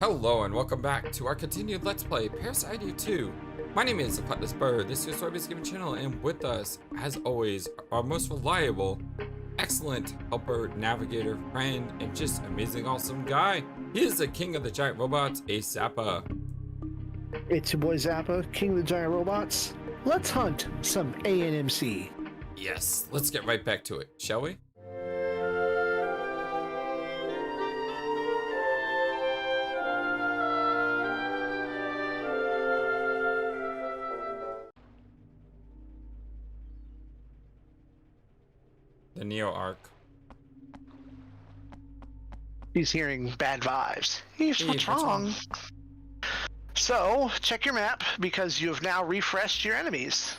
Hello and welcome back to our continued Let's Play Parasite Eve 2. My name is the Flightless Bird. This is your story-based gaming channel, and with us, as always, our most reliable, excellent helper, navigator, friend, and just amazing, awesome guy. He is the king of the giant robots, Zappa. It's your boy Zappa, king of the giant robots. Let's hunt some ANMC. Yes, let's get right back to it, shall we? The Neo Ark. He's hearing bad vibes. What's what's wrong? So, check your map because you have now refreshed your enemies.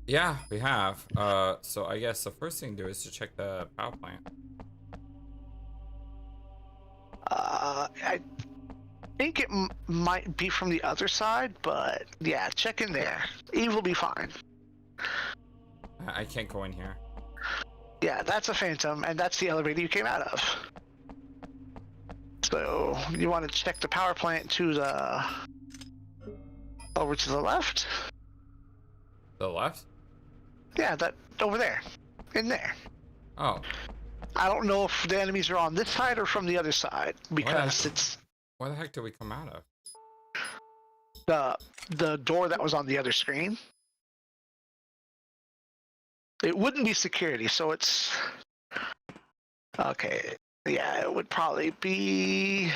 Yeah, we have. So I guess the first thing to do is to check the power plant. I think it might be from the other side, but yeah, check in there. Eve will be fine. I can't go in here. Yeah, that's a phantom, and that's the elevator you came out of. So, you want to check the power plant to the... over to the left? The left? Yeah, that over there. In there. Oh. I don't know if the enemies are on this side or from the other side, because it's... Where the heck did we come out of? The door that was on the other screen. It wouldn't be security, so it's... Okay, yeah, it would probably be...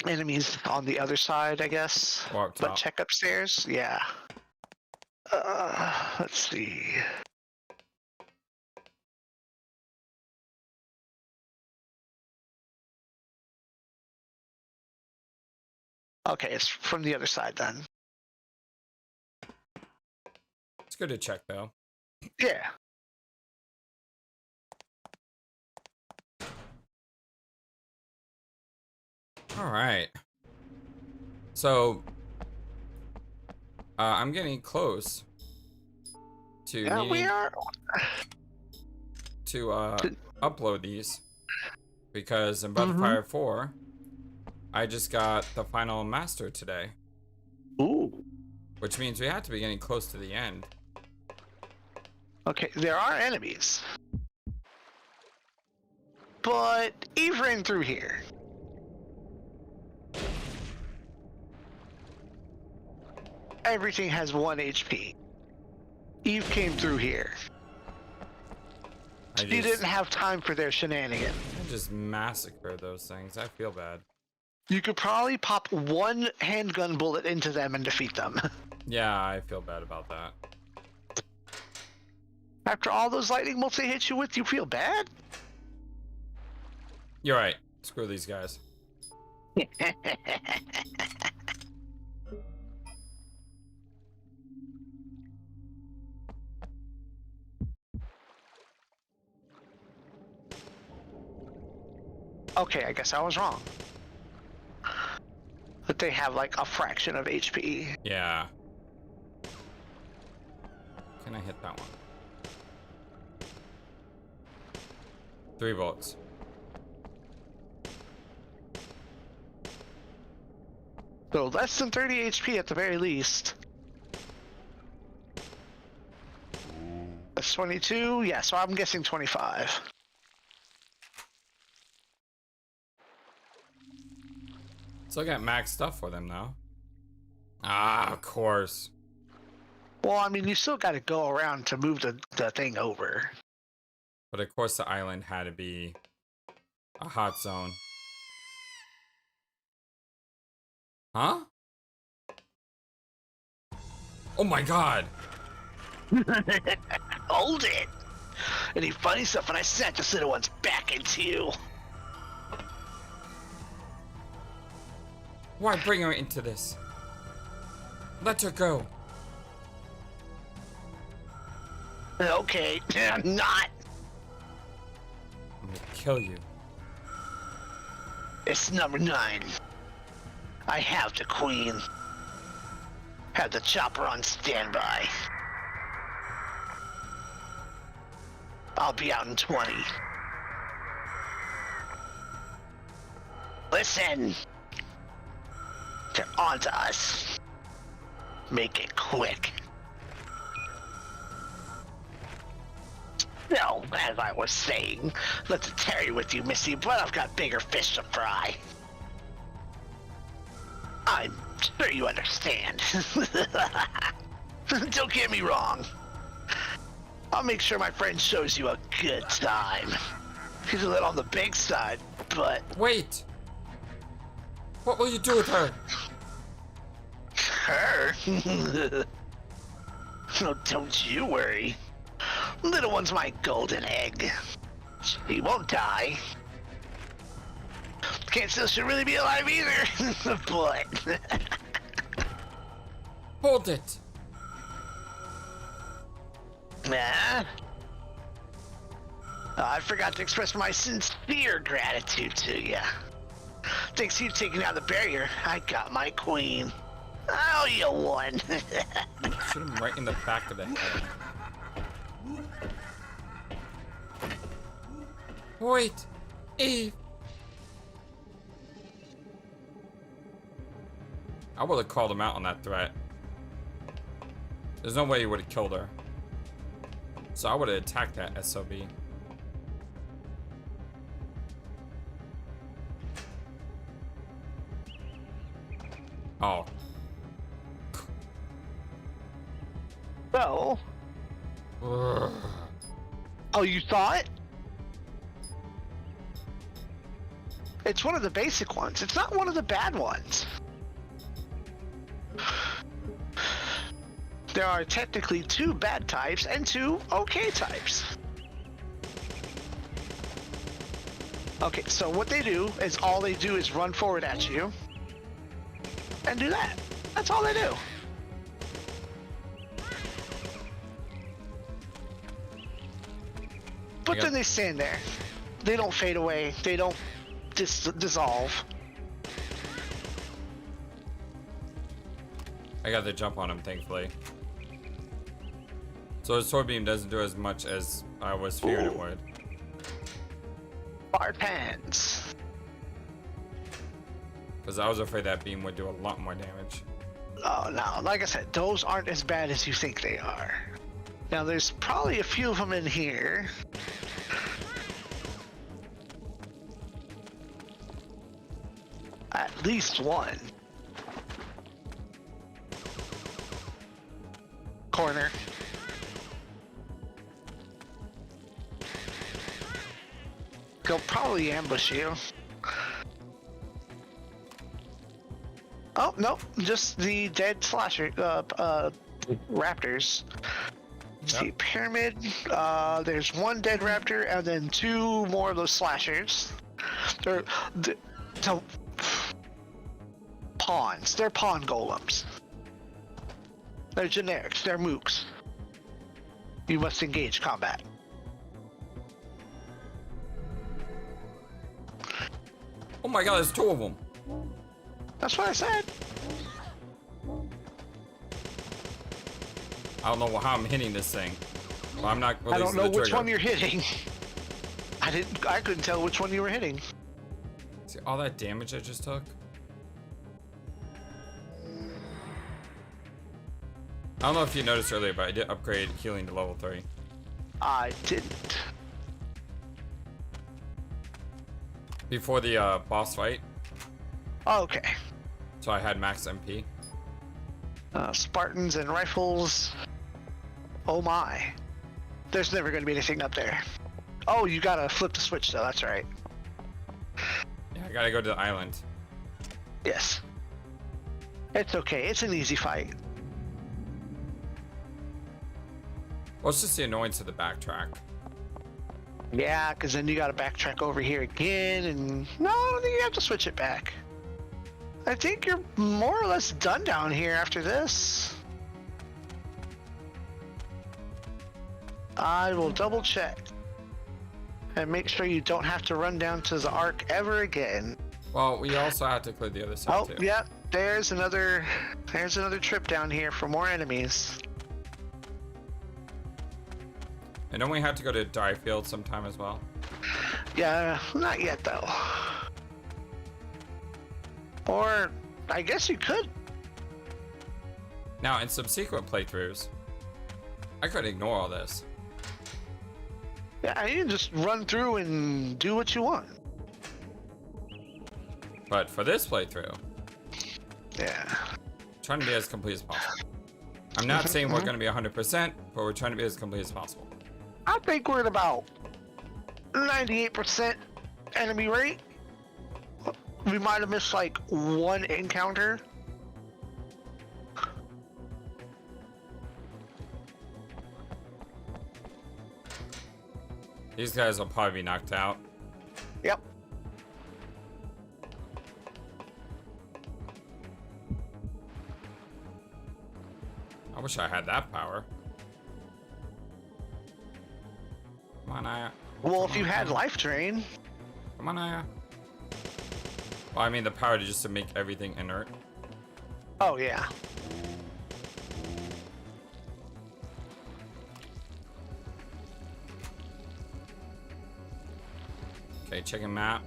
enemies on the other side, I guess. Or up top. But check upstairs, yeah. Let's see... Okay, it's from the other side then. It's good to check though. Yeah. All right. So, I'm getting close to Yeah, we are. to upload these because in Breath of Fire 4, I just got the final master today. Ooh. Which means we have to be getting close to the end. Okay, there are enemies. But Eve ran through here. Everything has 1 HP. Eve came through here. She didn't have time for their shenanigans. I just massacred those things. I feel bad. You could probably pop 1 handgun bullet into them and defeat them. Yeah, I feel bad about that. After all those lightning bolts they hit you with, you feel bad? You're right. Screw these guys. Okay, I guess I was wrong. But they have like a fraction of HP. Yeah. Can I hit that one? 3 bullets. So less than 30 HP at the very least. That's 22. Yeah, so I'm guessing 25. Still got max stuff for them though. Ah, of course. Well, I mean, you still got to go around to move the thing over. But of course the island had to be a hot zone. Huh? Oh my god! Hold it! Any funny stuff when I snatch this little one's back into you. Why bring her into this? Let her go. Okay, I'm not. I'm gonna kill you. It's number 9. I have the queen. Have the chopper on standby. I'll be out in 20. Listen. They're onto us. Make it quick. No, as I was saying, let's tarry with you, Missy, but I've got bigger fish to fry. I'm sure you understand. Don't get me wrong. I'll make sure my friend shows you a good time. He's a little on the big side, but... Wait! What will you do with her? Her? No, don't you worry. Little one's my golden egg. He won't die. Can't still should really be alive either, but... Hold it! Nah. I forgot to express my sincere gratitude to you. Thanks to you taking out the barrier, I got my queen. Oh, you won. Shoot him right in the back of the head. Wait! Eve! I would have called him out on that threat. There's no way he would have killed her. So I would have attacked that SOB. Oh. So... Oh, you saw it? It's one of the basic ones. It's not one of the bad ones. There are technically 2 bad types and 2 okay types. Okay, so what they do is all they do is run forward at you and do that. That's all they do. But then they stand there. They don't fade away. They don't dissolve. I got the jump on him, thankfully. So his sword beam doesn't do as much as I was fearing it would. Fire pans. Because I was afraid that beam would do a lot more damage. Oh no, like I said, those aren't as bad as you think they are. Now there's probably a few of them in here. At least one. Corner. They'll probably ambush you. Oh, no, just the dead slasher, raptors. See, Yep. pyramid, there's one dead raptor and then 2 more of those slashers. They're, so, pawns, they're pawn golems. They're generics, they're mooks. You must engage combat. Oh my god, there's 2 of them. That's what I said. I don't know how I'm hitting this thing. But I'm not releasing I don't know the which trigger. one you're hitting. I couldn't tell which one you were hitting. See all that damage I just took? I don't know if you noticed earlier, but I did upgrade healing to level 3. I didn't. Before the boss fight, Okay. so I had max MP. Spartans and rifles. Oh my. There's never going to be anything up there. Oh, you gotta flip the switch though, that's right. Yeah, I gotta go to the island. Yes. It's okay, it's an easy fight. Well, it's just the annoyance of the backtrack. Yeah, because then you gotta backtrack over here again, and no, I don't think you have to switch it back. I think you're more or less done down here after this. I will double check and make sure you don't have to run down to the Ark ever again. Well, we also have to clear the other side too. Oh, yep, there's another trip down here for more enemies. And don't we have to go to Dryfield sometime as well? Yeah, not yet though. Or I guess you could. Now, in subsequent playthroughs, I could ignore all this. Yeah, you can just run through and do what you want. But for this playthrough, Yeah. trying to be as complete as possible. I'm not saying we're going to be 100%, but we're trying to be as complete as possible. I think we're at about 98% enemy rate. We might have missed like one encounter. These guys will probably be knocked out. Yep. I wish I had that power. Come on, Aya. Well, if you had life drain. Come on, Aya. Well, I mean the power to just to make everything inert. Oh yeah. Okay, checking map.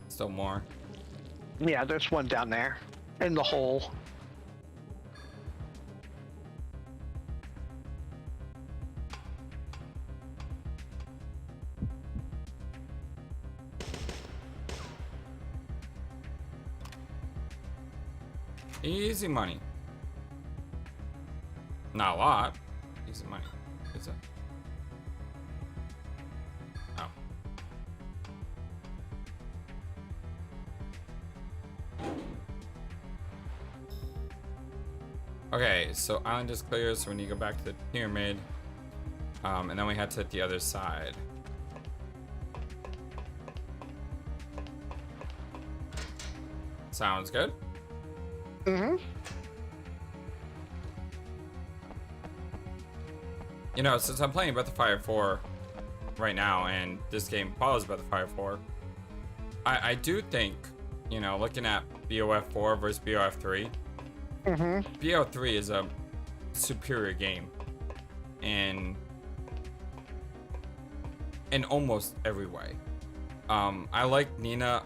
Still more. Yeah, there's one down there in the hole. Easy money. Not a lot. Easy money. Is it? Oh. Okay, so island is clear, so we need to go back to the pyramid. And then we had to hit the other side. Sounds good. Mm-hmm. You know, since I'm playing Breath of Fire 4 right now, and this game follows Breath of Fire 4, I do think, you know, looking at BOF 4 versus BOF 3, BOF 3 is a superior game in almost every way. I like Nina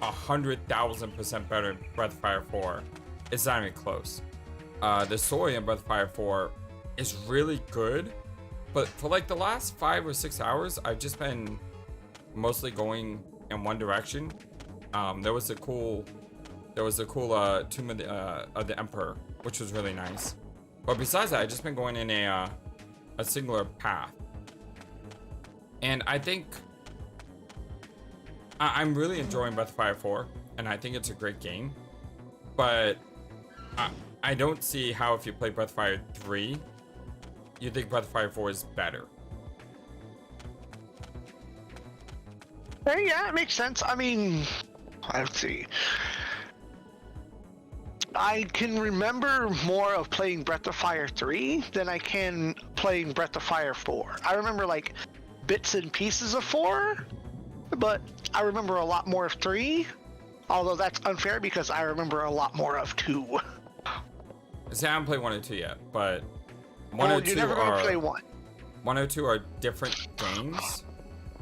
100,000% better in Breath of Fire 4. It's not even close. The story in Breath of Fire 4 is really good, but for like the last 5 or 6 hours, I've just been mostly going in one direction. There was a cool Tomb of the Emperor, which was really nice. But besides that, I've just been going in a singular path. And I think I'm really enjoying Breath of Fire 4, and I think it's a great game. But I don't see how if you play Breath of Fire 3, you think Breath of Fire 4 is better. Hey, yeah, it makes sense. I mean, let's see. I can remember more of playing Breath of Fire 3 than I can playing Breath of Fire 4. I remember like bits and pieces of 4, but I remember a lot more of 3. Although that's unfair because I remember a lot more of 2. See, I haven't played 1 and 2 yet, but 1 Well, and 2 you're never gonna are play 1. 1 and 2 are different games.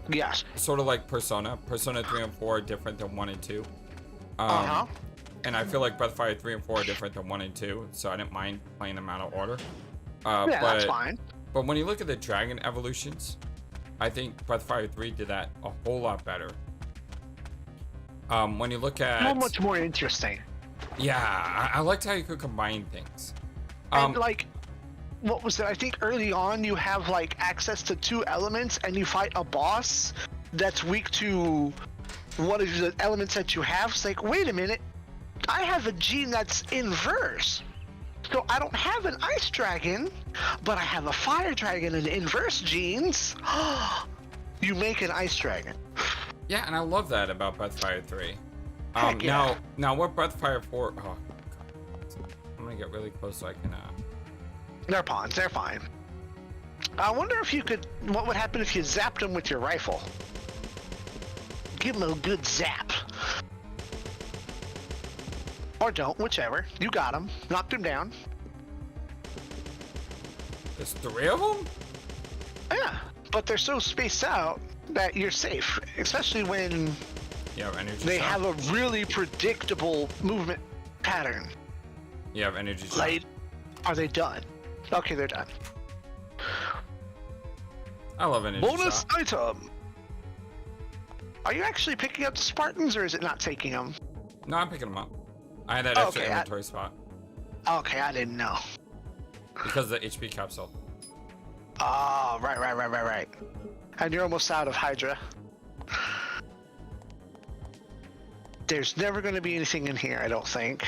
Yes. Sort of like Persona. Persona 3 and 4 are different than 1 and 2. And I feel like Breath of Fire 3 and 4 are different than 1 and 2, so I didn't mind playing them out of order. Yeah, that's fine. But when you look at the dragon evolutions, I think Breath of Fire 3 did that a whole lot better. When you look at... So much more interesting. Yeah, I liked how you could combine things. And like, what was it? I think early on you have like access to 2 elements and you fight a boss that's weak to one of the elements that you have. It's like, wait a minute, I have a gene that's inverse. So I don't have an ice dragon, but I have a fire dragon and inverse genes. You make an ice dragon. Yeah, and I love that about Breath of Fire 3. Heck yeah. Now what Breath of Fire 4... Oh, God. I'm gonna get really close so I can... They're pawns, they're fine. I wonder if you could... What would happen if you zapped them with your rifle? Give them a good zap. Or don't, whichever. You got them. Knocked them down. There's 3 of them? Yeah, but they're so spaced out that you're safe. Especially when You have energy They shot? have a really predictable movement pattern. You have energy shot? Like, are they done? Okay, they're done. I love energy Bonus shot. item. Are you actually picking up the Spartans, or is it not taking them? No, I'm picking them up. I had that extra Okay, inventory spot. Okay, I didn't know. Because of the HP capsule. Oh, right. And you're almost out of Hydra. There's never going to be anything in here, I don't think.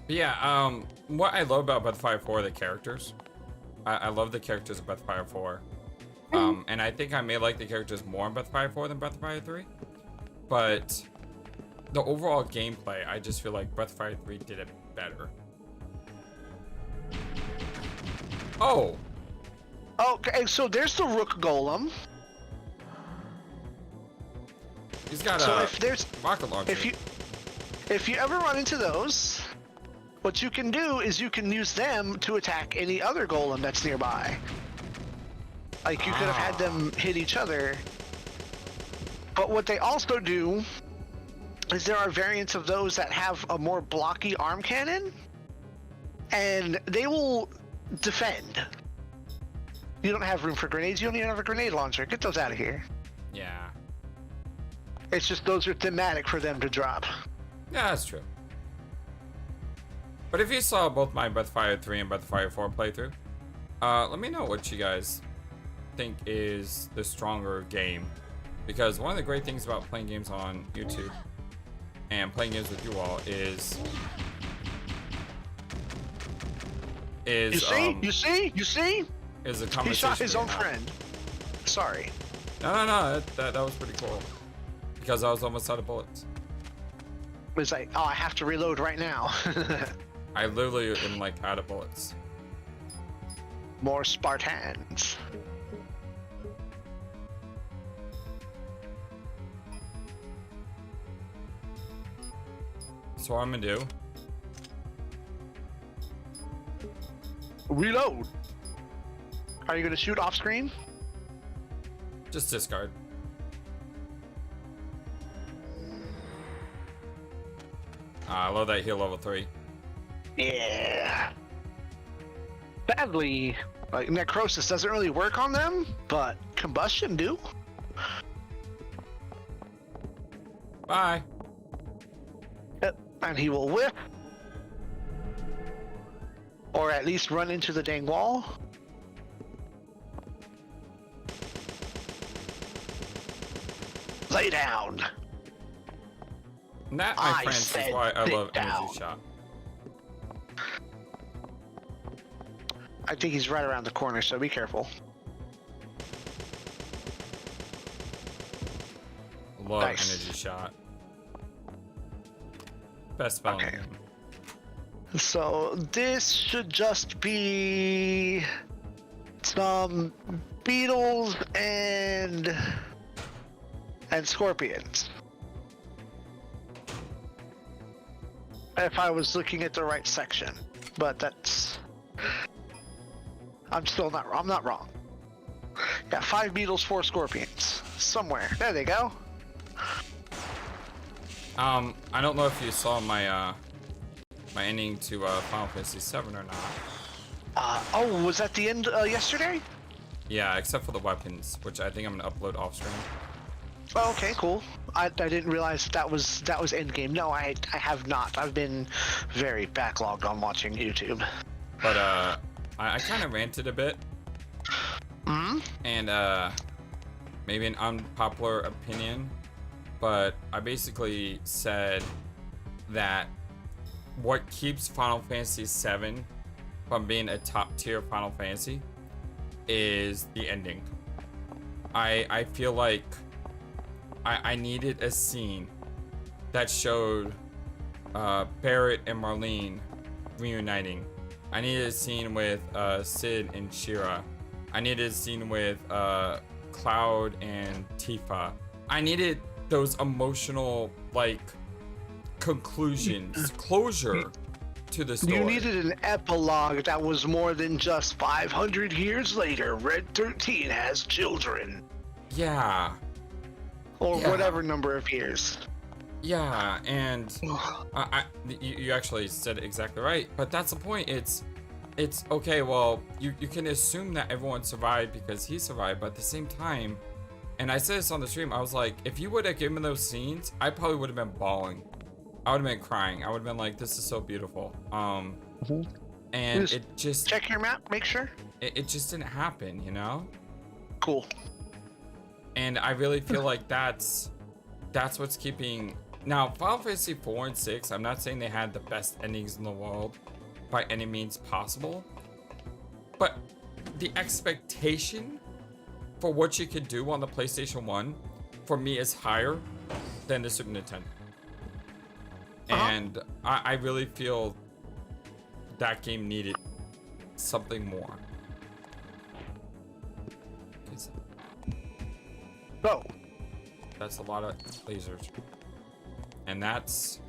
But yeah, what I love about Breath of Fire 4 are the characters. I love the characters of Breath of Fire 4. And I think I may like the characters more in Breath of Fire 4 than Breath of Fire 3. But the overall gameplay, I just feel like Breath of Fire 3 did it better. Oh! Okay, so there's the Rook Golem. He's got So a if there's rocket launcher. if you ever run into those, what you can do is you can use them to attack any other golem that's nearby. Like you could have had them hit each other. But what they also do is there are variants of those that have a more blocky arm cannon, and they will defend. You don't have room for grenades. You don't even have a grenade launcher. Get those out of here. Yeah. It's just those are thematic for them to drop. Yeah, that's true. But if you saw both my Breath of Fire 3 and Breath of Fire 4 playthrough, let me know what you guys think is the stronger game. Because one of the great things about playing games on YouTube and playing games with you all is You see? is a He conversation. shot his we own have. friend. Sorry. No, that was pretty cool. Because I was almost out of bullets. It was like, oh, I have to reload right now. I literally am like out of bullets. More Spartans. So what I'm gonna do, Reload. Are you gonna shoot off screen? just discard. I love that heal level 3. Yeah. Badly. Like necrosis doesn't really work on them, but combustion do. Bye. Yep. And he will whip. Or at least run into the dang wall. Lay down. And that, my I friends, is said why I sit love down. energy shot. I think he's right around the corner, so be careful. Love Nice. energy shot. Best spell in the Okay. game. So this should just be some beetles and scorpions. If I was looking at the right section, but that's I'm not wrong. Got 5 beetles, 4 scorpions. Somewhere. There they go. I don't know if you saw my my ending to Final Fantasy 7 or not. Oh, was that the end yesterday? Yeah, except for the weapons, which I think I'm gonna upload off stream. Oh, okay, cool. I didn't realize that was endgame. No, I have not. I've been very backlogged on watching YouTube. But I kind of ranted a bit. And maybe an unpopular opinion, but I basically said that what keeps Final Fantasy 7 from being a top tier Final Fantasy is the ending. I feel like I needed a scene that showed Barrett and Marlene reuniting. I needed a scene with Sid and Shira. I needed a scene with Cloud and Tifa. I needed those emotional, like, conclusions, closure to the story. You needed an epilogue that was more than just 500 years later, Red 13 has children. Yeah. or Yeah. whatever number of years. Yeah, and you actually said it exactly right. But that's the point. It's okay. Well, you can assume that everyone survived because he survived, but at the same time, and I said this on the stream, I was like, if you would have given me those scenes, I probably would have been bawling. I would have been crying. I would have been like, this is so beautiful. And it just check your map, make sure. It just didn't happen, you know? Cool. And I really feel like that's what's keeping. Now, Final Fantasy 4 and 6, I'm not saying they had the best endings in the world by any means possible, but the expectation for what you could do on the PlayStation 1 for me is higher than the Super Nintendo. And I really feel that game needed something more. Oh. That's a lot of lasers. And that's...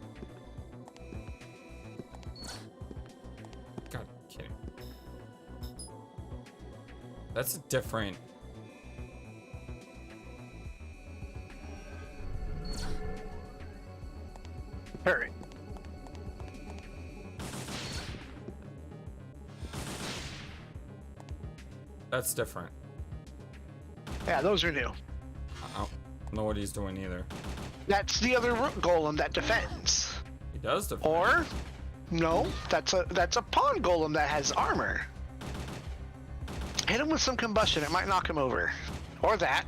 God, I'm kidding. That's a different... Hurry. That's different. Yeah, those are new. I don't know what he's doing either. That's the other golem that defends. He does defend. Or, no, that's a pawn golem that has armor. Hit him with some combustion, it might knock him over. Or that.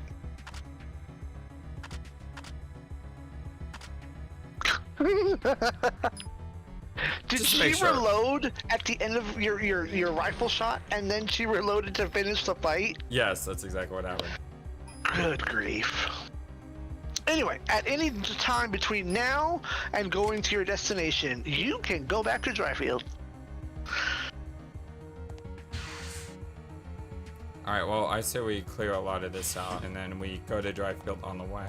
Did Just she make sure. reload at the end of your rifle shot, and then she reloaded to finish the fight? Yes, that's exactly what happened. Good grief. Anyway, at any time between now and going to your destination, you can go back to Dryfield. Alright, well, I say we clear a lot of this out, and then we go to Dryfield on the way.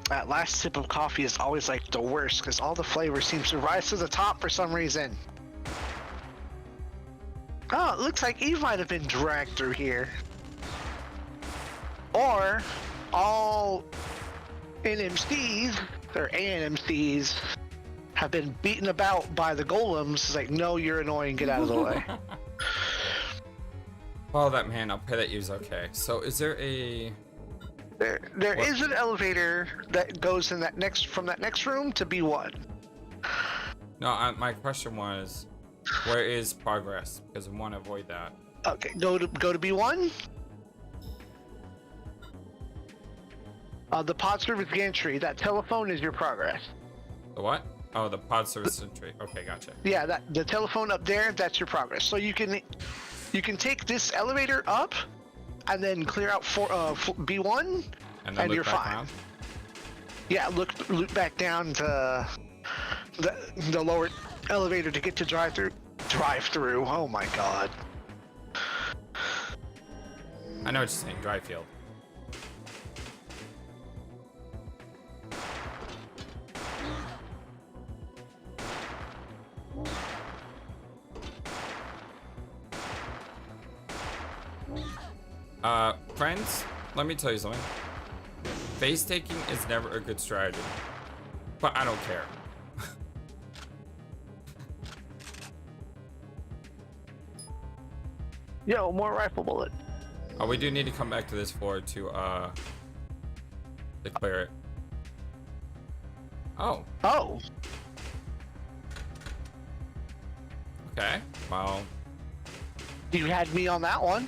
That last sip of coffee is always like the worst, because all the flavor seems to rise to the top for some reason. Oh, it looks like Eve might have been dragged through here. Or all NMCs, or ANMCs, have been beaten about by the golems. It's like, no, you're annoying, get out of the way. Follow that man, I'll pay that you's okay. So is there a... There is an elevator that goes in that from that next room to B1. No, my question was, where is progress? Because I want to avoid that. Okay, go to B1. The pod service gantry. That telephone is your progress. The what? Oh, the pod service entry. Okay, gotcha. Yeah, the telephone up there. That's your progress. So you can take this elevator up, and then clear out for B1, and you're fine. Down? Yeah, loop back down to the lower elevator to get to drive through. Oh my god. I know what you're saying, Dryfield. Friends, let me tell you something. Face taking is never a good strategy, but I don't care. Yo, more rifle bullet. Oh, we do need to come back to this floor to clear it. Oh. Oh. Okay. Well. You had me on that one.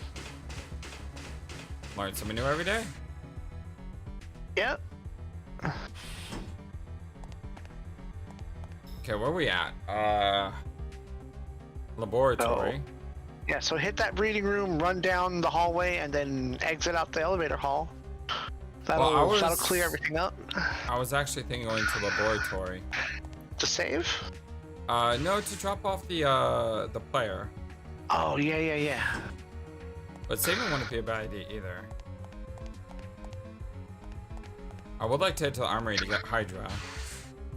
Learn something new every day. Yep. Okay, where are we at? Laboratory. Oh. Yeah, so hit that reading room, run down the hallway, and then exit out the elevator hall. That'll clear everything up. I was actually thinking going to laboratory. To save? No, to drop off the player. Oh, yeah. But saving wouldn't be a bad idea either. I would like to head to the armory to get Hydra.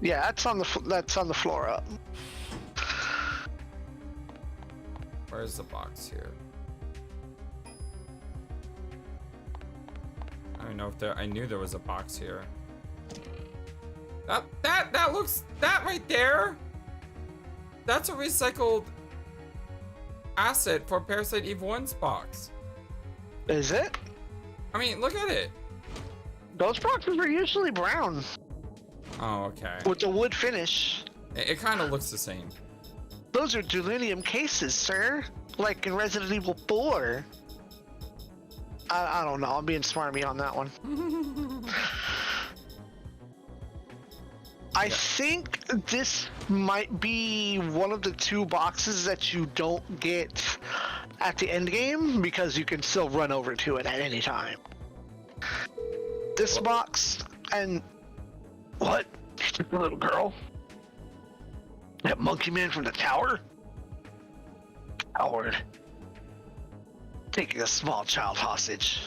Yeah, that's on the floor up. Where's the box here? even know if there. I knew there was a box here. That looks, that right there. That's a recycled asset for Parasite Eve 1's box. Is it? I mean, look at it. Those boxes were usually brown. Oh, okay. With the wood finish. It kind of looks the same. Those are delinium cases, sir. Like in Resident Evil 4. I don't know. I'm being smarmy on that one. I think this might be one of the 2 boxes that you don't get at the end game because you can still run over to it at any time. This box and what? The little girl? That monkey man from the tower? Coward. Taking a small child hostage.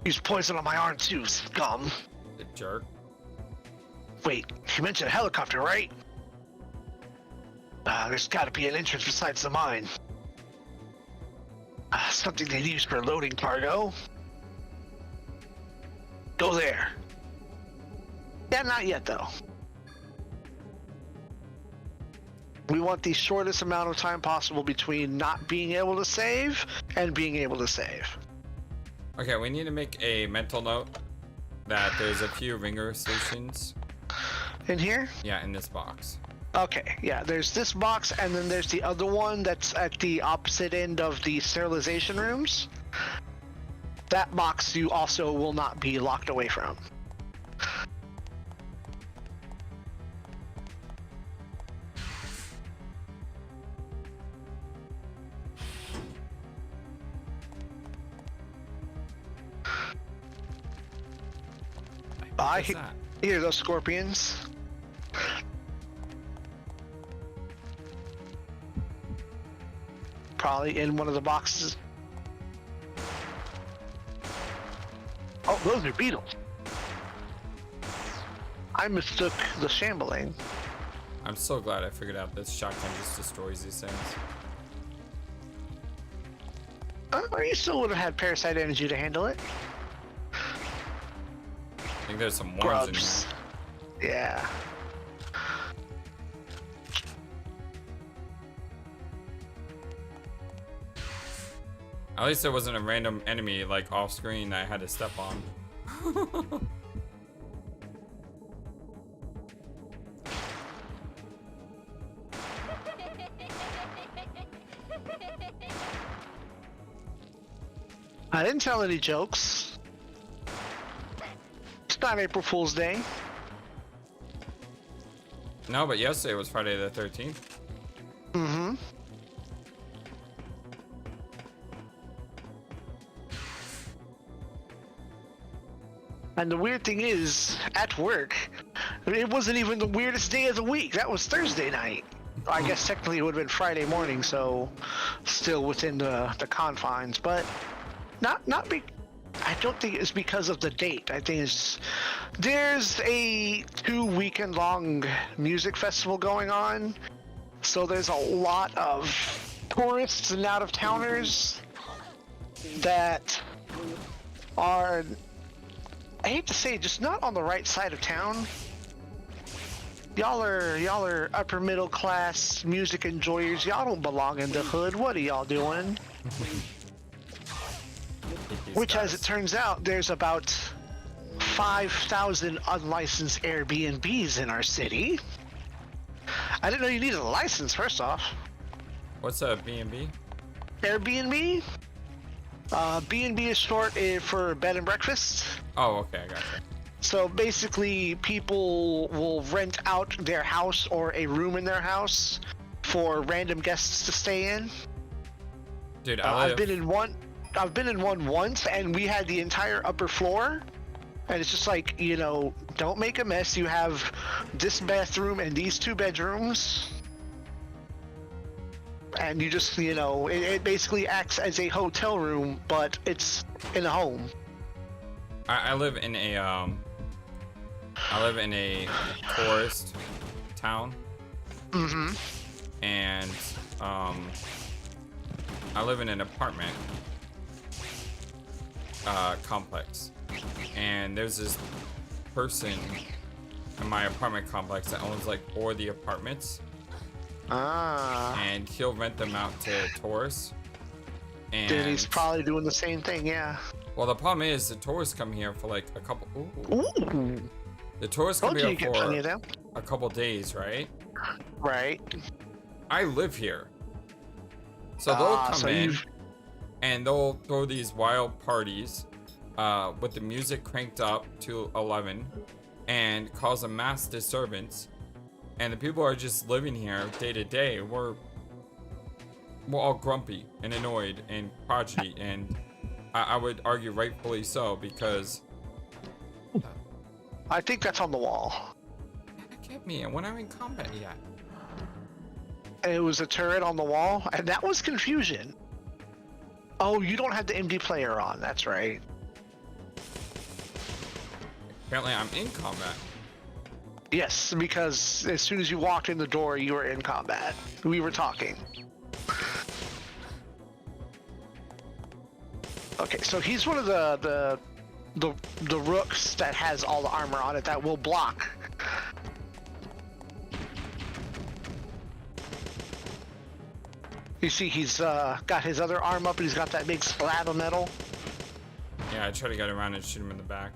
Use poison on my arm too, scum. The jerk. Wait, you mentioned a helicopter, right? There's gotta be an entrance besides the mine. Something they'd use for loading cargo. Go there. Yeah, not yet though. We want the shortest amount of time possible between not being able to save and being able to save. Okay, we need to make a mental note that there's a few ringer stations. In here? Yeah, in this box. Okay, yeah, there's this box and then there's the other one that's at the opposite end of the sterilization rooms. That box you also will not be locked away from. I hear those scorpions. Probably in one of the boxes. Oh, those are beetles. I mistook the shambling. I'm so glad I figured out this shotgun just destroys these things. You still would have had parasite energy to handle it. I think there's some worms Grubs. in here. Yeah. At least there wasn't a random enemy like off screen that I had to step on. I didn't tell any jokes. It's not April Fool's Day. No, but yesterday was Friday the 13th. Mm-hmm. And the weird thing is, at work, it wasn't even the weirdest day of the week. That was Thursday night. I guess technically it would have been Friday morning, so still within the confines. But not big. I don't think it's because of the date. I think it's there's a 2-weekend long music festival going on, so there's a lot of tourists and out of towners that are, I hate to say, just not on the right side of town. Y'all are upper middle class music enjoyers. Y'all don't belong in the hood. What are y'all doing? Which, as it turns out, there's about 5,000 unlicensed Airbnbs in our city. I didn't know you needed a license, first off. What's a B&B? Airbnb? B&B is short for bed and breakfast. Oh, okay, I gotcha. So basically, people will rent out their house or a room in their house for random guests to stay in. Dude, I've been in one once, and we had the entire upper floor, and it's just like, you know, don't make a mess. You have this bathroom and these 2 bedrooms, and you just, you know, it basically acts as a hotel room, but it's in a home. I live in a tourist town. Mm-hmm. And I live in an apartment. complex, and there's this person in my apartment complex that owns like 4 of the apartments. And he'll rent them out to tourists. And then he's probably doing the same thing, yeah. Well, the problem is the tourists come here for like a couple. Ooh. The tourists come here for a couple days, right? Right. I live here, so they'll come in and they'll throw these wild parties with the music cranked up to 11 and cause a mass disturbance. And the people are just living here day to day. We're all grumpy and annoyed and crotchety, and I would argue rightfully so, because I think that's on the wall. Get me, when I'm in combat yet. It was a turret on the wall, and that was confusion. Oh, you don't have the MD player on. That's right. Apparently, I'm in combat. Yes, because as soon as you walked in the door, you were in combat. We were talking. Okay, so he's one of the rooks that has all the armor on it that will block. You see, he's got his other arm up, and he's got that big slab of metal. Yeah, I try to get around and shoot him in the back.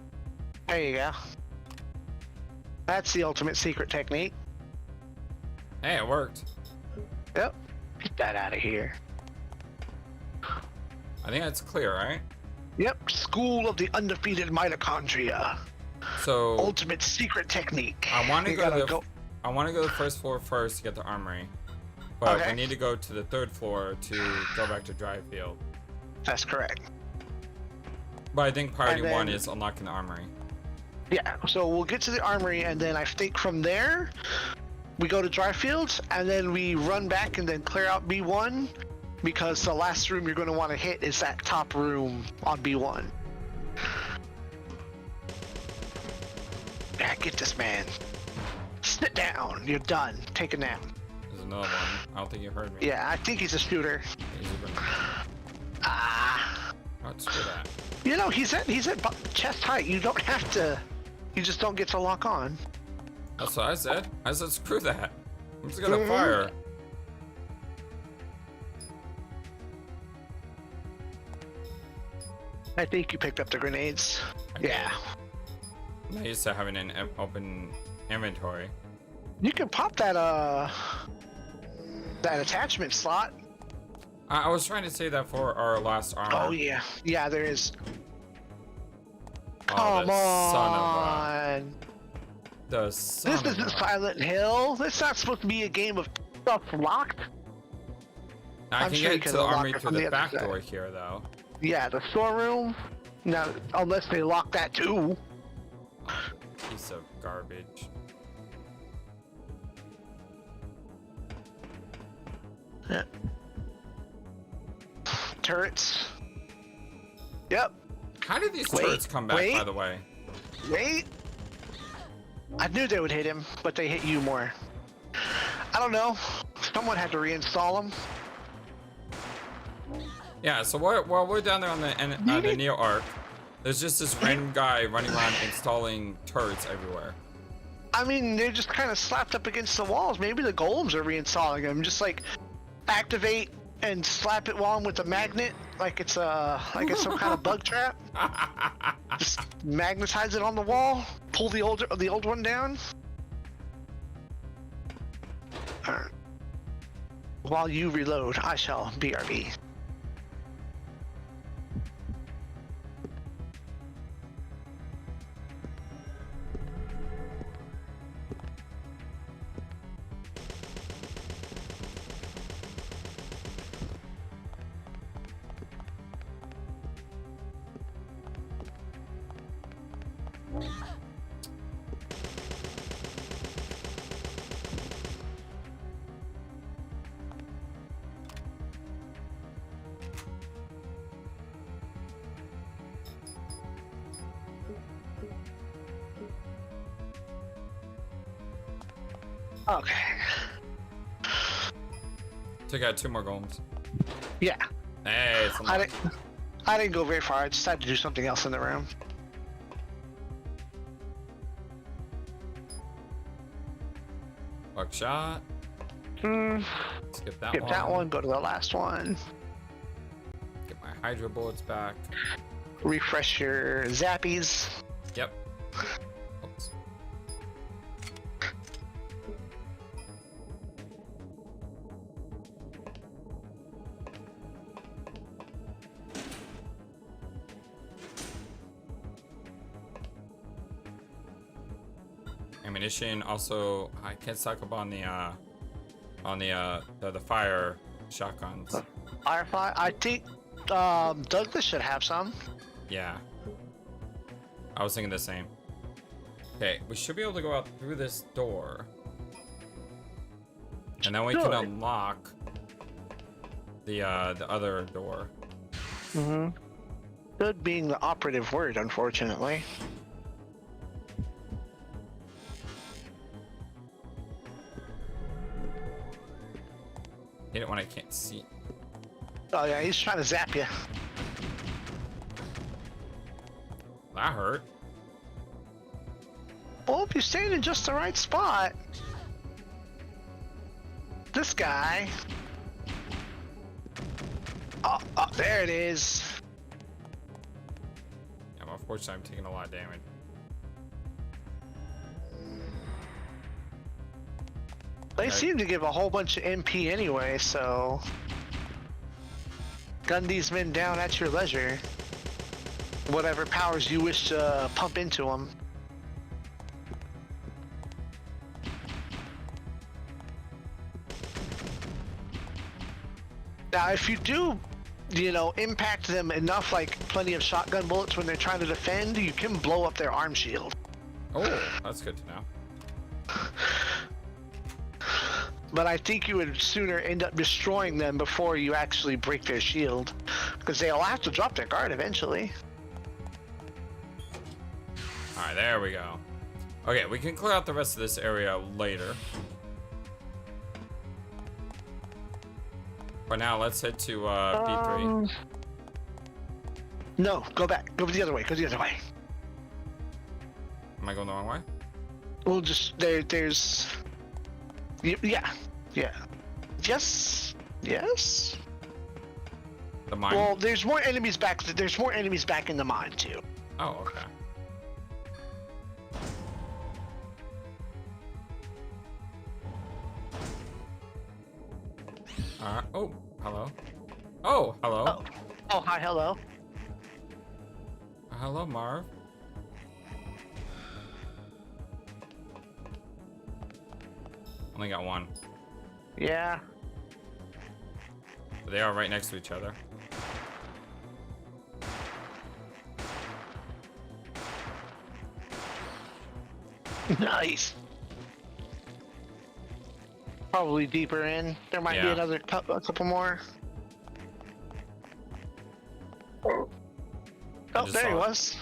There you go. That's the ultimate secret technique. Hey, it worked. Yep. Get that out of here. I think that's clear, right? Yep. School of the undefeated mitochondria. So ultimate secret technique. I want to go to the first floor first to get the armory, but I need to go to the 3rd floor to go back to Dryfield. That's correct. But I think priority 1 is unlocking the armory. Yeah, so we'll get to the armory, and then I think from there, we go to Dryfield, and then we run back and then clear out B1, because the last room you're going to want to hit is that top room on B1. Yeah, get this man. Sit down. You're done. Take a nap. There's another one. I don't think you heard me. Yeah, I think he's a shooter. Let's do that. You know, he's at chest height. You don't have to. You just don't get to lock on. That's what I said. I said screw that. I'm just gonna fire. I think you picked up the grenades. Yeah. I'm used to having an open inventory. You can pop that that attachment slot. I was trying to save that for our last armor. Oh yeah, yeah, there is. Oh, Come on. This isn't Silent Hill. It's not supposed to be a game of stuff locked. I can get to the armory through the back door here, though. Yeah, the storeroom. No, unless they lock that too. Piece of garbage. Yeah. Turrets. Yep. How did these turrets come back, by the way? Wait. I knew they would hit him, but they hit you more. I don't know. Someone had to reinstall them. Yeah, so while we're down there on the Neo Ark, there's just this random guy running around installing turrets everywhere. I mean, they're just kind of slapped up against the walls. Maybe the golems are reinstalling them. Just like activate and slap it on with a magnet, like it's some kind of bug trap. Just magnetize it on the wall. Pull the old one down. Alright. While you reload, I shall BRB. Okay. Took out 2 more golems. Yeah. Hey, I I didn't go very far. I decided to do something else in the room. Buckshot. Hmm. Skip that Skip one. that one. Go to the last one. Get my Hydra bullets back. Refresh your zappies. Yep. Oops. Ammunition. Also, I can't stock up on the fire shotguns. Firefly. I think Douglas should have some. Yeah. I was thinking the same. Okay, we should be able to go out through this door. And then we can unlock the other door. Mm-hmm. Good being the operative word, unfortunately. Hate it when I can't see. Oh yeah, he's trying to zap you. That hurt. Well, if you stayed in just the right spot. This guy. Oh, there it is. Yeah, well, unfortunately, I'm taking a lot of damage. They seem to give a whole bunch of MP anyway, so gun these men down at your leisure. Whatever powers you wish to pump into them. Now, if you do, you know, impact them enough, like plenty of shotgun bullets when they're trying to defend, you can blow up their arm shield. Oh, that's good to know. But I think you would sooner end up destroying them before you actually break their shield. Because they'll have to drop their guard eventually. Alright, there we go. Okay, we can clear out the rest of this area later. For now, let's head to B3. No, go back. Go the other way. Go the other way. Am I going the wrong way? We'll just... There's... Yeah. Yeah. Yes. Yes. The mine? Well, there's more enemies back. There's more enemies back in the mine, too. Oh, okay. Oh, hello. Oh, hello. Oh, oh hi, hello. Hello, Marv. Only got one. Yeah. But they are right next to each other. Nice. Probably deeper in. There might be another a couple more. Oh, there he was.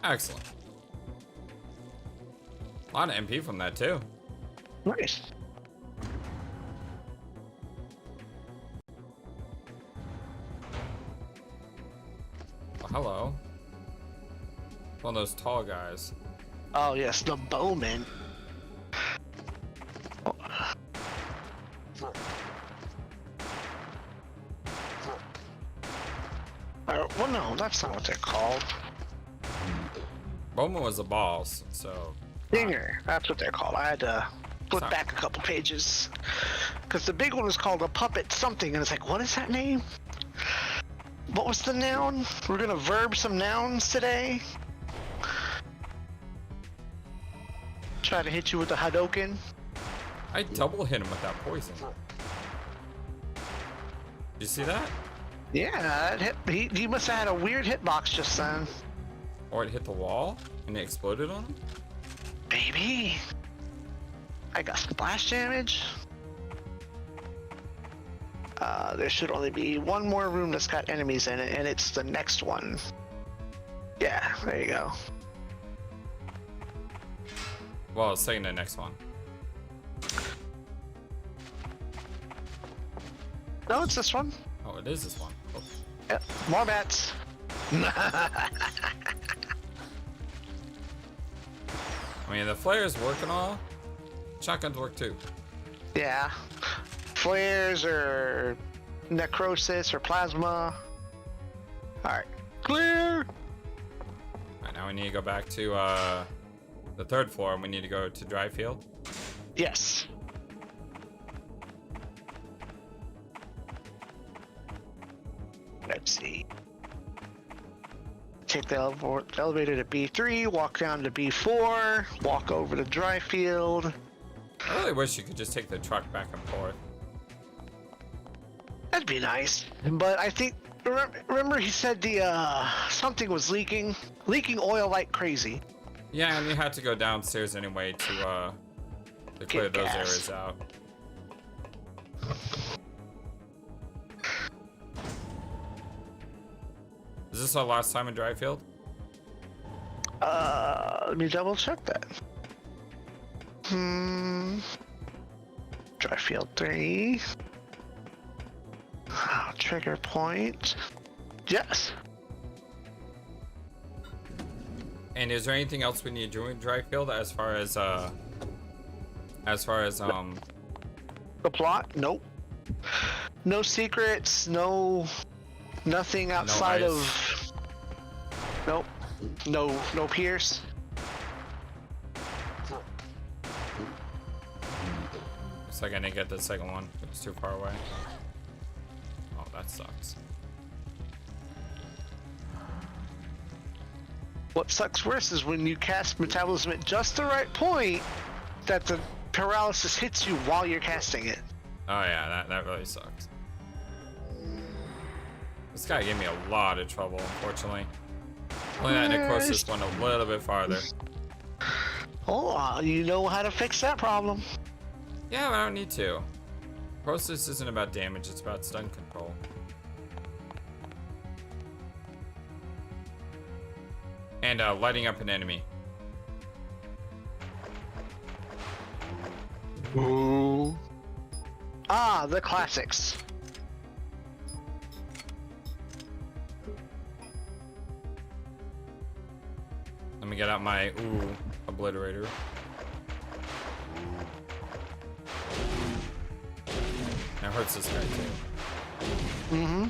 Excellent. A lot of MP from that too. Nice. Oh, hello. One of those tall guys. Oh yes, the bowman. Well, no, that's not what they're called. Bowman was the boss, so... Dinger, that's what they're called. I had to flip back a couple pages. Because the big one was called a puppet something, and it's like, what is that name? What was the noun? We're gonna verb some nouns today. Try to hit you with a Hadoken. I double hit him with that poison. Did you see that? Yeah, that hit, he must have had a weird hitbox just then. Or it hit the wall and it exploded on him? Maybe. I got splash damage. There should only be one more room that's got enemies in it, and it's the next one. Yeah, there you go. Well, it's saying the next one. No, it's this one. Oh, it is this one. Oh. Yep, more bats. I mean, the flares work and all. Shotguns work too. Yeah. Flares or necrosis or plasma. Alright. Clear! Alright, now we need to go back to the 3rd floor and we need to go to Dryfield. Yes. Let's see. Take the elevator to B3, walk down to B4, walk over to Dryfield. I really wish you could just take the truck back and forth. That'd be nice. But I think, remember he said the, something was leaking oil like crazy. Yeah, and you had to go downstairs anyway to clear those gas. areas out. Is this our last time in Dryfield? Let me double check that. Dryfield 3. Trigger point. Yes. And is there anything else we need to do in Dryfield as far as The plot? Nope. No secrets, nothing outside ice. of. Nope. No Pierce. Looks like I didn't get the second one. It was too far away. Oh, that sucks. What sucks worse is when you cast metabolism at just the right point that the paralysis hits you while you're casting it. Oh yeah, that really sucks. This guy gave me a lot of trouble, unfortunately. Only that necrosis went a little bit farther. Oh, you know how to fix that problem. Yeah, but I don't need to. Necrosis isn't about damage, it's about stun control. And lighting up an enemy. Ooh. Ah, the classics. Let me get out my obliterator. That hurts this guy too. Mm-hmm.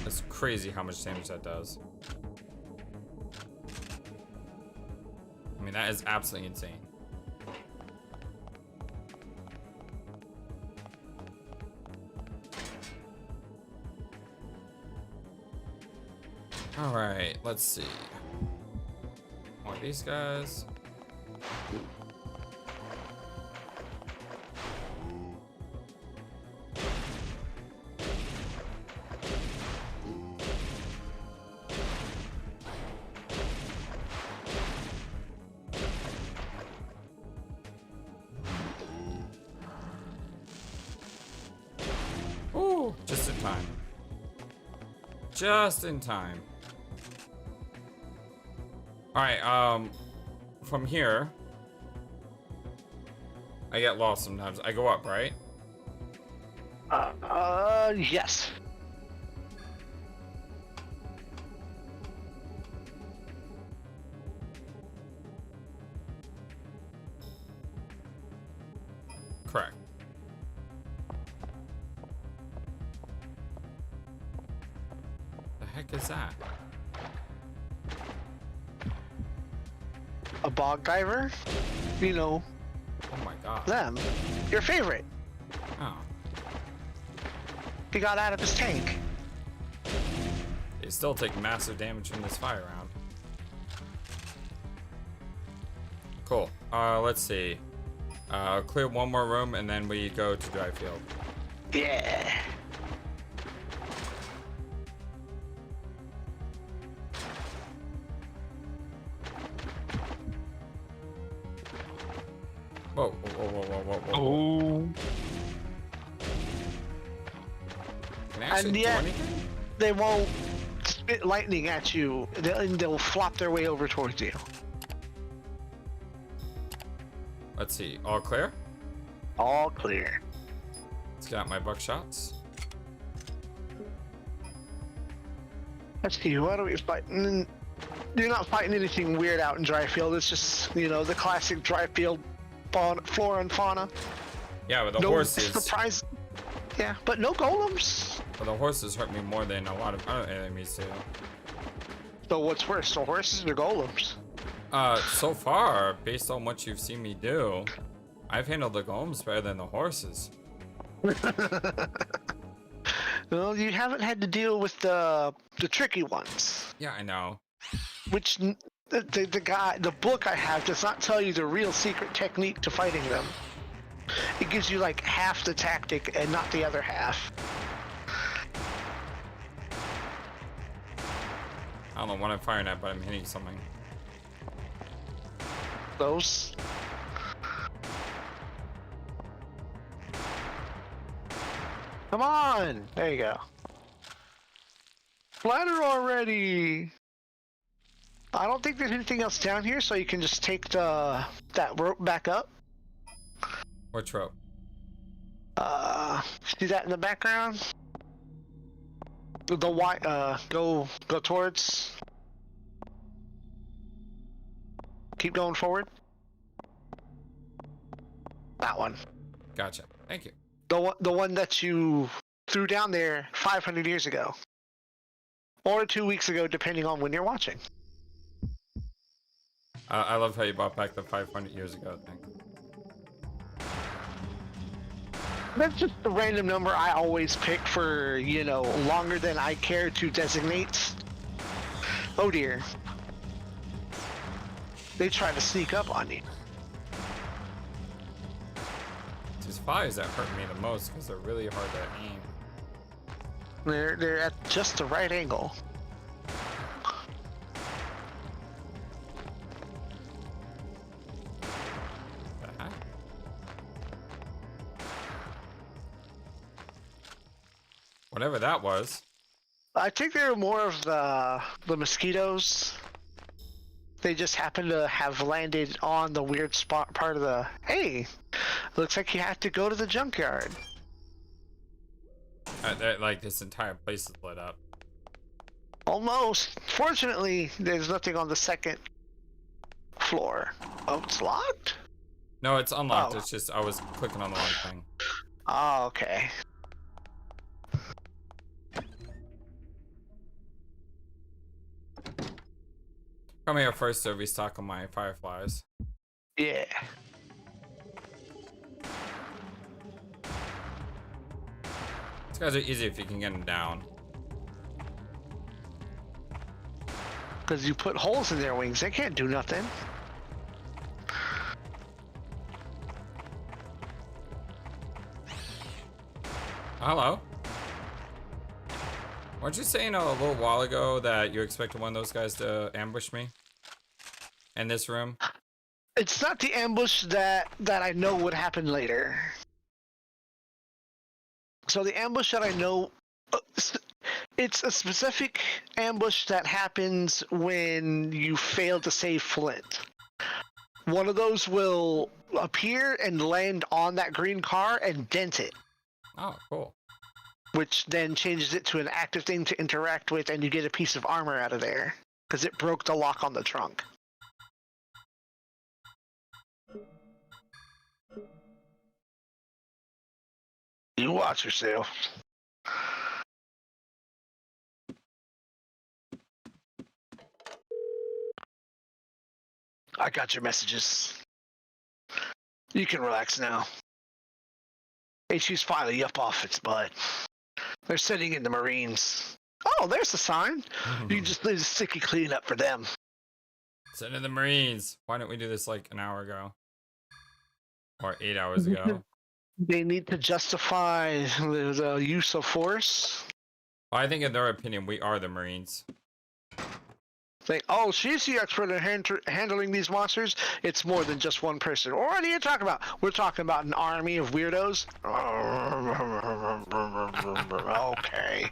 It's crazy how much damage that does. I mean, that is absolutely insane. All right, let's see. More of these guys. Ooh, just in time. Just in time. Alright, from here, I get lost sometimes. I go up, right? Yes. Correct. The heck is that? A bog diver? You know, Oh my god. them. Your favorite. Oh. He got out of his tank. They still take massive damage from this fire round. Cool. Let's see. Clear one more room and then we go to Dryfield. Yeah. Whoa, whoa, whoa, whoa, whoa, whoa. Oh. Can I actually And do yet, anything? they won't spit lightning at you, and they'll flop their way over towards you. Let's see. All clear? All clear. Let's get out my buckshots. Let's see, what are we fighting? You're not fighting anything weird out in Dryfield. It's just, you know, the classic Dryfield flora and fauna. Yeah, but the No horses. surprise. Yeah, but no golems. But the horses hurt me more than a lot of other enemies do. So what's worse, the horses or golems? So far, based on what you've seen me do, I've handled the golems better than the horses. Well, you haven't had to deal with the tricky ones. Yeah, I know. Which the book I have does not tell you the real secret technique to fighting them. It gives you like half the tactic and not the other half. I don't know what I'm firing at, but I'm hitting something. Those. Come on! There you go. Flatter already! I don't think there's anything else down here, so you can just take that rope back up. Which rope? See that in the background? The white, go towards. Keep going forward. That one. Gotcha. Thank you. The one that you threw down there 500 years ago. Or 2 weeks ago, depending on when you're watching. I love how you brought back the 500 years ago thing. That's just the random number I always pick for, you know, longer than I care to designate. Oh dear. They try to sneak up on you. It's these fires that hurt me the most because they're really hard to aim. They're at just the right angle. The heck? Whatever that was. I think they're more of the mosquitoes. They just happen to have landed on the weird spot part of the... Hey! Looks like you have to go to the junkyard. Like this entire place is lit up. Almost. Fortunately, there's nothing on the second floor. Oh, it's locked? No, it's unlocked. Oh. It's just I was clicking on the wrong thing. Oh, okay. Come here first to restock on my fireflies. Yeah. These guys are easy if you can get them down. Because you put holes in their wings, they can't do nothing. Hello. Weren't you saying a little while ago that you expected one of those guys to ambush me? In this room? It's not the ambush that I know would happen later. So the ambush that I know, it's a specific ambush that happens when you fail to save Flint. One of those will appear and land on that green car and dent it. Oh, cool. Which then changes it to an active thing to interact with, and you get a piece of armor out of there. Because it broke the lock on the trunk. You watch yourself. I got your messages. You can relax now. HQ's finally up off its butt. They're sitting in the Marines. Oh, there's the sign. You can just leave a sticky cleanup for them. Send in the Marines. Why didn't we do this like an hour ago? Or 8 hours ago? They need to justify the use of force. I think in their opinion, we are the Marines. Like, oh, she's the expert in handling these monsters. It's more than just one person. What are you talking about? We're talking about an army of weirdos. Okay.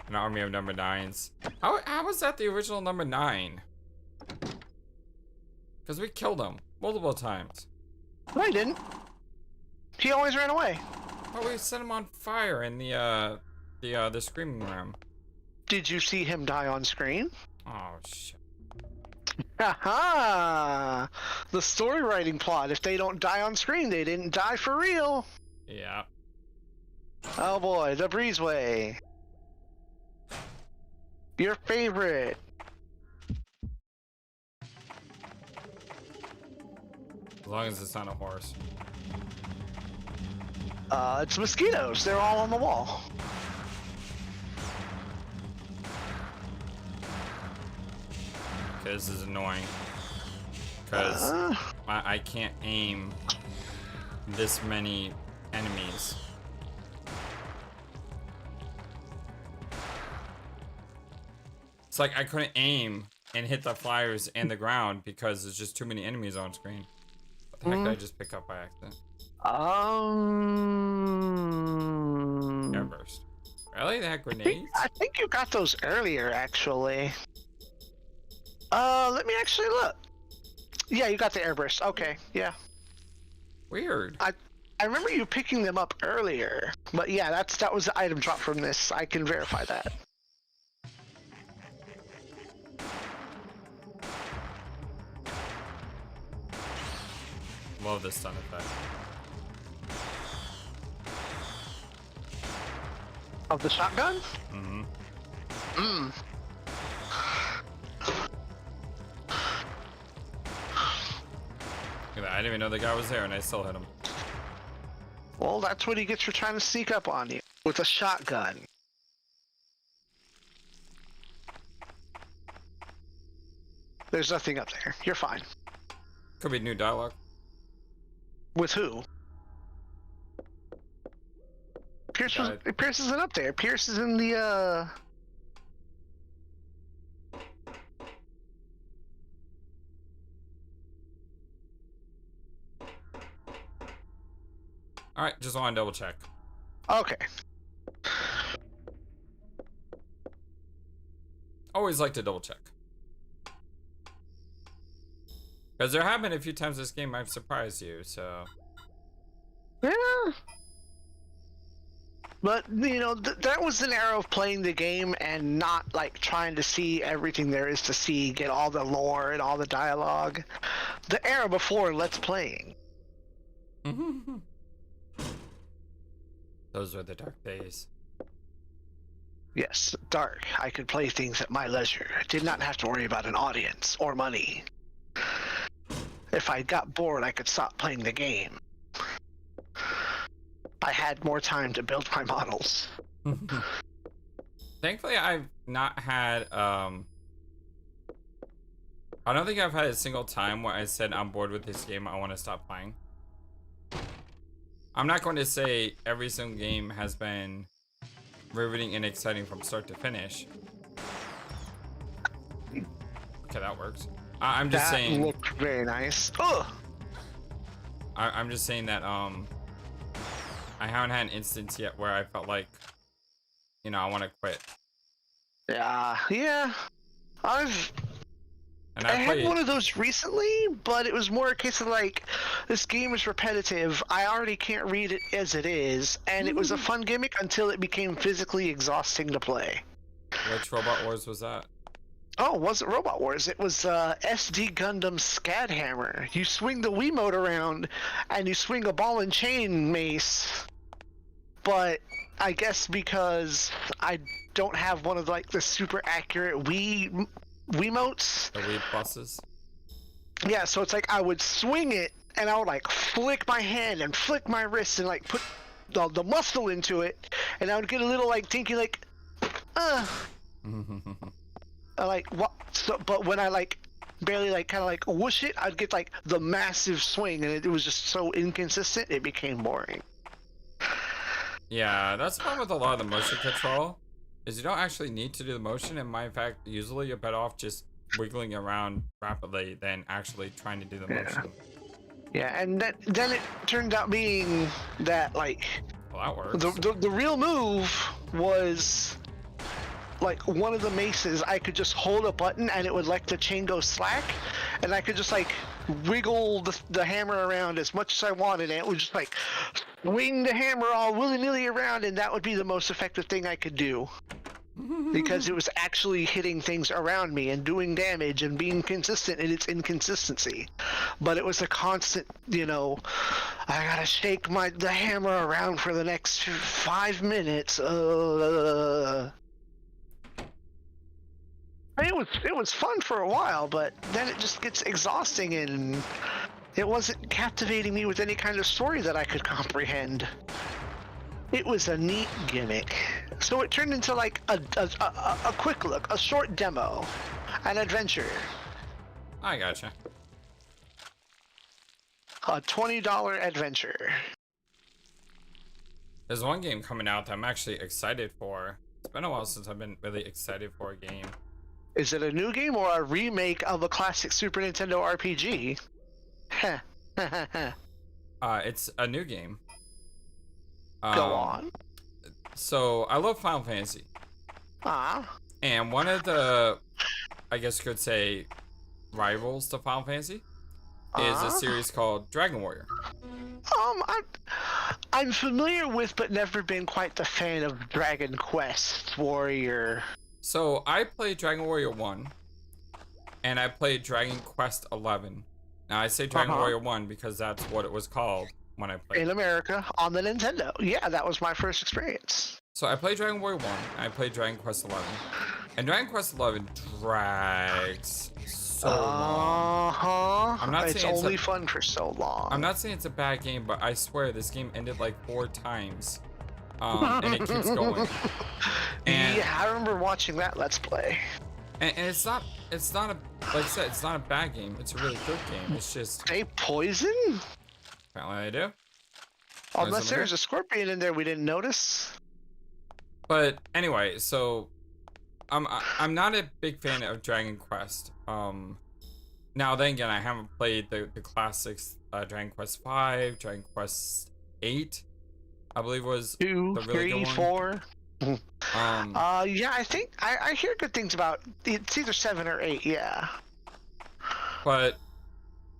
An army of number 9s. How was that the original number 9? Because we killed him multiple times. No, he didn't. He always ran away. Oh, we set him on fire in the screaming room. Did you see him die on screen? Oh, shit. Haha! The story writing plot. If they don't die on screen, they didn't die for real. Yeah. Oh boy, the breezeway. Your favorite. As long as it's not a horse. It's mosquitoes. They're all on the wall. Okay, this is annoying. Because I can't aim this many enemies. It's like I couldn't aim and hit the flyers and the ground because there's just too many enemies on screen. What the heck did I just pick up by accident? Airburst. Really? They had grenades? I think you got those earlier, actually. Let me actually look. Yeah, you got the airburst. Okay, yeah. Weird. I remember you picking them up earlier, but yeah, that was the item drop from this. I can verify that. Love this stun effect. Of the shotgun? Mm-hmm. Mm. Look at that. I didn't even know the guy was there and I still hit him. Well, that's what he gets for trying to sneak up on you with a shotgun. There's nothing up there. You're fine. Could be new dialogue. With who? Pierce isn't up there. Pierce is in the Alright, just want to double check. Okay. Always like to double check. Because there have been a few times this game I've surprised you, so... Yeah. But, you know, that was an era of playing the game and not, like, trying to see everything there is to see, get all the lore and all the dialogue. The era before Let's Playing. Those were the dark days. Yes, dark. I could play things at my leisure. I did not have to worry about an audience or money. If I got bored, I could stop playing the game. I had more time to build my models. Thankfully, I've not had, I don't think I've had a single time where I said I'm bored with this game, I want to stop playing. I'm not going to say every single game has been riveting and exciting from start to finish. Okay, that works. I'm just saying... That looked very nice. Ugh! I'm just saying that, I haven't had an instance yet where I felt like, you know, I want to quit. Yeah. I had one of those recently, but it was more a case of like, this game is repetitive. I already can't read it as it is, and it was a fun gimmick until it became physically exhausting to play. Which Robot Wars was that? Oh, it wasn't Robot Wars. It was SD Gundam Scad Hammer. You swing the Wiimote around, and you swing a ball and chain mace. But I guess because I don't have one of like the super accurate Wiimotes. The Wii Pluses? Yeah, so it's like I would swing it, and I would like flick my hand and flick my wrist and like put the muscle into it, and I would get a little like tinky like, like what? So, but when I like barely like kind of like whoosh it, I'd get like the massive swing, and it was just so inconsistent. It became boring. Yeah, that's the problem with a lot of the motion control, is you don't actually need to do the motion, and in fact, usually you're better off just wiggling around rapidly than actually trying to do the motion. Yeah, and then it turned out being that like, well, that works. The real move was like one of the maces. I could just hold a button and it would let the chain go slack, and I could just like wiggle the hammer around as much as I wanted, and it would just like swing the hammer all willy-nilly around, and that would be the most effective thing I could do. Because it was actually hitting things around me and doing damage and being consistent in its inconsistency. But it was a constant, I gotta shake the hammer around for the next 5 minutes. It was fun for a while, but then it just gets exhausting, and it wasn't captivating me with any kind of story that I could comprehend. It was a neat gimmick. So it turned into like a quick look, a short demo, an adventure. I gotcha. A $20 adventure. There's one game coming out that I'm actually excited for. It's been a while since I've been really excited for a game. Is it a new game or a remake of a classic Super Nintendo RPG? It's a new game. Go on. So I love Final Fantasy. And one of the, I guess you could say, rivals to Final Fantasy is a series called Dragon Warrior. I'm familiar with, but never been quite the fan of Dragon Quest Warrior. So I played Dragon Warrior 1, and I played Dragon Quest 11. Now I say Dragon Warrior 1 because that's what it was called when I played. In America, on the Nintendo. Yeah, that was my first experience. So I played Dragon Warrior 1, and I played Dragon Quest 11. And Dragon Quest 11 drags so long. I'm not it's saying only fun for so long. I'm not saying it's a bad game, but I swear this game ended like 4 times. And it keeps going. And, yeah, I remember watching that Let's Play. And it's not a, like I said, it's not a bad game. It's a really good game. It's just... They poison? Apparently I do. Unless there's a scorpion in there we didn't notice. But anyway, so I'm not a big fan of Dragon Quest. Now then again, I haven't played the classics, Dragon Quest 5, Dragon Quest 8, I believe was 2, the really 3, good 4. Yeah, I think I hear good things about it's either 7 or 8, yeah. But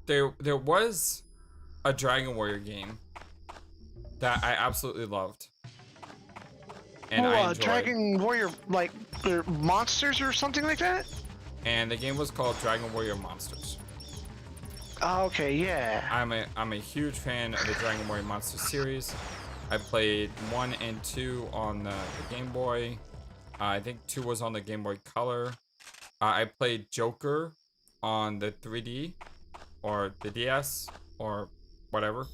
there was a Dragon Warrior game that I absolutely loved. And I enjoyed. Dragon Warrior, like monsters or something like that? And the game was called Dragon Warrior Monsters. Oh, okay, yeah. I'm a huge fan of the Dragon Warrior Monsters series. I played 1 and 2 on the Game Boy. I think 2 was on the Game Boy Color. I played Joker on the 3D or the DS or whatever.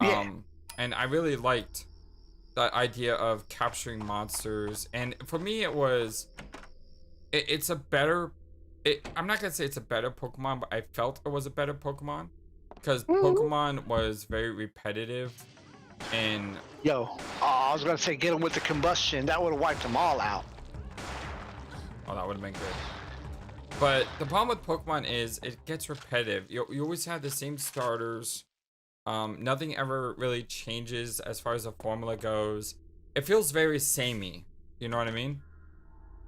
Yeah. And I really liked the idea of capturing monsters. And for me, it was... It's a better... I'm not going to say it's a better Pokemon, but I felt it was a better Pokemon. Because Pokemon was very repetitive. And... I was going to say get them with the combustion. That would have wiped them all out. Oh, that would have been good. But the problem with Pokemon is it gets repetitive. You always have the same starters. Nothing ever really changes as far as the formula goes. It feels very samey. You know what I mean?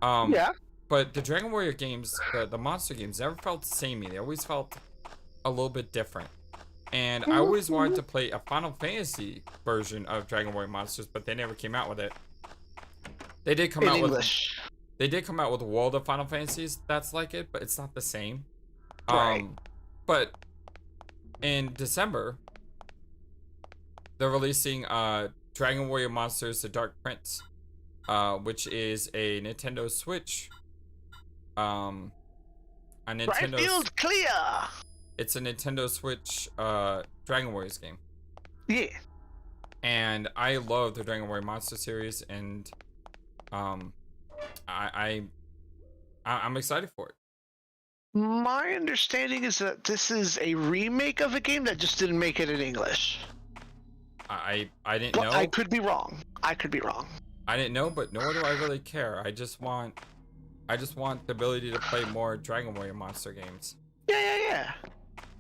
Yeah. But the Dragon Warrior games, the monster games, never felt samey. They always felt a little bit different. And I always wanted to play a Final Fantasy version of Dragon Warrior Monsters, but they never came out with it. They did come out English. They did come out with a World of Final Fantasies that's like it, but it's not the same. Right. But in December, they're releasing Dragon Warrior Monsters: The Dark Prince, which is a Nintendo Switch. A Nintendo. Dryfield clear. It's a Nintendo Switch Dragon Warriors game. Yeah. And I love the Dragon Warrior Monster series, and I'm excited for it. My understanding is that this is a remake of a game that just didn't make it in English. I didn't know. I could be wrong. I didn't know, but nor do I really care. I just want the ability to play more Dragon Warrior Monster games. Yeah.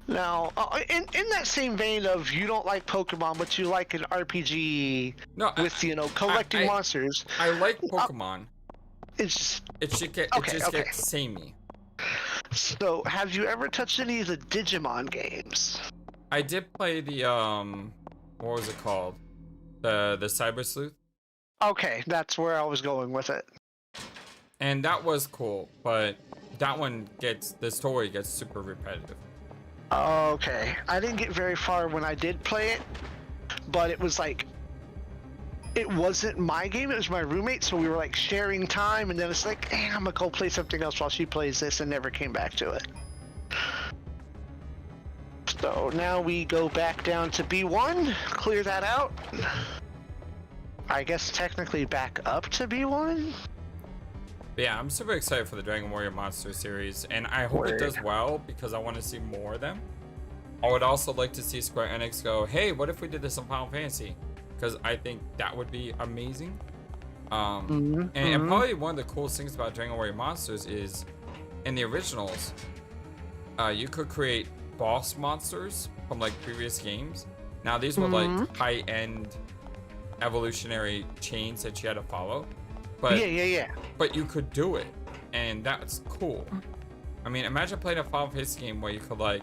Now, in that same vein of you don't like Pokemon, but you like an RPG with collecting monsters. I like Pokemon. It just gets samey. So, have you ever touched any of the Digimon games? I did play the what was it called? The Cyber Sleuth. Okay, that's where I was going with it. And that was cool, but that one the story gets super repetitive. Okay, I didn't get very far when I did play it, but it was like, it wasn't my game, it was my roommate, so we were like sharing time, and then it's like, I'm gonna go play something else while she plays this, and never came back to it. So now we go back down to B1, clear that out. I guess technically back up to B1? But yeah, I'm super excited for the Dragon Warrior Monster series, and I hope it does well because I want to see more of them. I would also like to see Square Enix go, hey, what if we did this on Final Fantasy? Because I think that would be amazing. And probably one of the coolest things about Dragon Warrior Monsters is, in the originals, you could create boss monsters from like previous games. Now these were like high-end evolutionary chains that you had to follow. But yeah. But you could do it, and that's cool. I mean, imagine playing a Final Fantasy game where you could like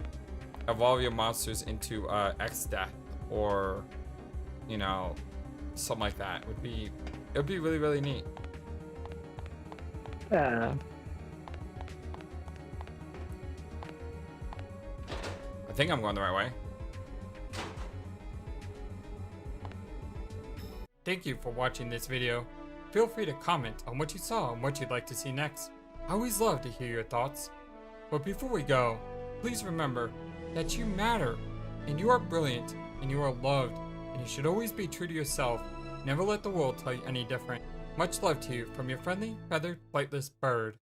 evolve your monsters into X-Death or, you know, something like that. It would be really, really neat. Yeah. I think I'm going the right way. Thank you for watching this video. Feel free to comment on what you saw and what you'd like to see next. I always love to hear your thoughts. But before we go, please remember that you matter, and you are brilliant, and you are loved, and you should always be true to yourself. Never let the world tell you any different. Much love to you from your friendly, feathered, flightless bird.